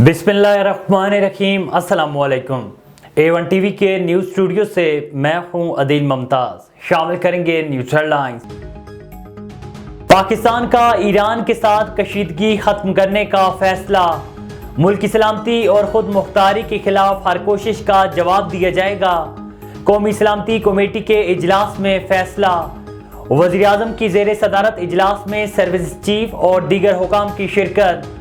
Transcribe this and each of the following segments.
बिस्मिल्लाहिर्रहमानिर्रहीम। अस्सलाम वालेकुम। A1 टीवी के न्यूज़ स्टूडियो से मैं हूं अदील मुमताज़। शामिल करेंगे न्यूज़ हेडलाइंस। पाकिस्तान का ईरान के साथ कशीदगी ख़त्म करने का फैसला। मुल्क की सलामती और ख़ुद मुख्तारी के खिलाफ हर कोशिश का जवाब दिया जाएगा। कौमी सलामती कमेटी के इजलास में फैसला। वज़ीर आज़म की ज़ेर सदारत इजलास में सर्विस चीफ और दीगर हुकाम की शिरकत।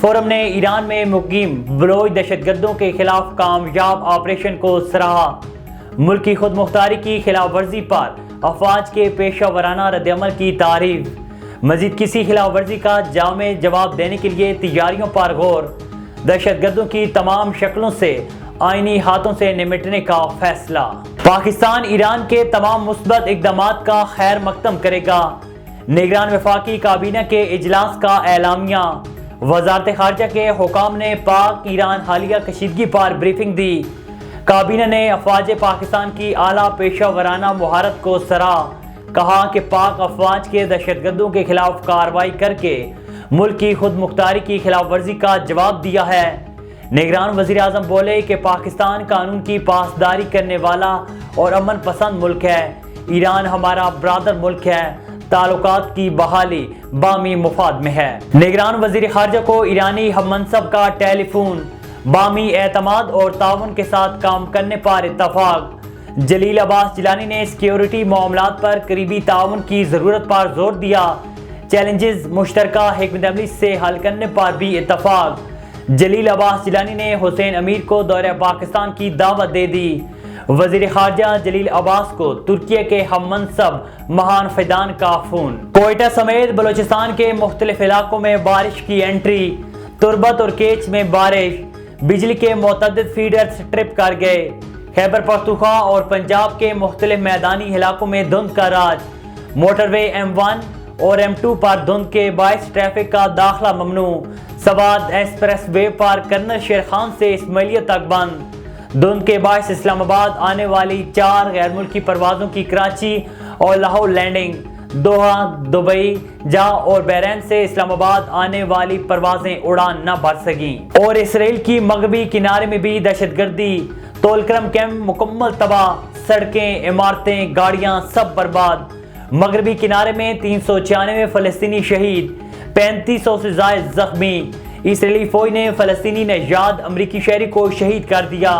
फोरम ने ईरान में मुकीम बलोच दहशतगर्दों के खिलाफ कामयाब ऑपरेशन को सराहा। मुल्क की खुद मुख्तारी की खिलाफ वर्जी पर अफवाज के पेशा वराना रद्दअमल की तारीफ। मजीद किसी खिलाफ वर्जी का जामे जवाब देने के लिए तैयारियों पर गौर। दहशतगर्दों की तमाम शक्लों से आईनी हाथों से निपटने का फैसला। पाकिस्तान ईरान के तमाम मुस्बत इक़दामात का खैर मकदम करेगा। निगरान वफाकी काबीना के इजलास का एलामिया। वजारत खारजा के हुकाम ने पाक ईरान हालिया कशीदगी पर ब्रीफिंग दी। काबीना ने अफवाज पाकिस्तान की आला पेशा वराना महारत को सराहा। कहा कि पाक अफवाज के दहशतगर्दों के खिलाफ कार्रवाई करके मुल्क की खुद मुख्तारी की खिलाफ वर्जी का जवाब दिया है। निगरान वज़ीर आज़म बोले कि पाकिस्तान कानून की पासदारी करने वाला और अमन पसंद मुल्क है। ईरान हमारा ब्रादर मुल्क है। ताल्लुकात की बहाली बामी मुफाद में है। निगरान वज़ीर खारजा को ईरानी हममनसब का टेलीफोन। बामी एतमाद और ताउन के साथ काम करने पर इत्तफाक। जलील अब्बास जिलानी ने सिक्योरिटी मामलात पर करीबी ताउन की ज़रूरत पर जोर दिया। चैलेंजेस मुश्तरका हिकमत अमली से हल करने पर भी इत्तफाक। जलील अब्बास जिलानी ने हुसैन अमीर को दौरे पाकिस्तान की दावत दे दी। वज़ीर खारजा जलील अब्बास को तुर्की के हममनसब महान फैदान का फोन। कोयटा समेत बलोचिस्तान के मुख्तलिफ इलाकों में बारिश की एंट्री। तुरबत और केच में बारिश। बिजली के मुतअद्दिद फीडर्स ट्रिप कर गए। खैबर पख्तूनख्वा और पंजाब के मुख्तलिफ मैदानी इलाकों में धुंध का राज। मोटरवे M1 और M2 पर धुंध के बायस ट्रैफिक का दाखिला ममनू। सवाद एक्सप्रेस वे पर कर्नल शेर खान से इस्माइलिया तक बंद। धुंध के बायस इस्लामाबाद आने वाली 4 गैर मुल्की परवाजों की कराची और लाहौर लैंडिंग। दोहा, दुबई, जा और बहरैन से इस्लामाबाद आने वाली परवाजें उड़ान न भर सकीं। और इसराइल की मगरबी किनारे में भी दहशतगर्दी। तोलकरम कैंप मुकम्मल तबाह। सड़कें, इमारतें, गाड़ियां सब बर्बाद। मगरबी किनारे में 396 फ़लस्तीनी शहीद, 3500 से ज़ायद जख्मी। इसराइली फौज ने फ़लस्तीनी नजाद अमरीकी शहरी को शहीद कर दिया।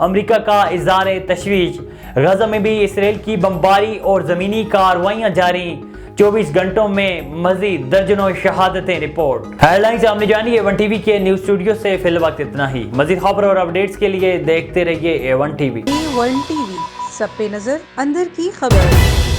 अमरीका का इज़हार तशवीश। गजा में भी इसराइल की बमबारी और ज़मीनी कार्रवाइयाँ जारी। 24 घंटों में मजीद दर्जनों शहादतें रिपोर्ट। हेडलाइंस आपने जानी A1 टीवी के न्यूज़ स्टूडियो से फिल वक्त इतना ही। मजीद खबर और अपडेट्स के लिए देखते रहिए A1 टीवी। A1 टीवी, सब पे नजर, अंदर की खबर।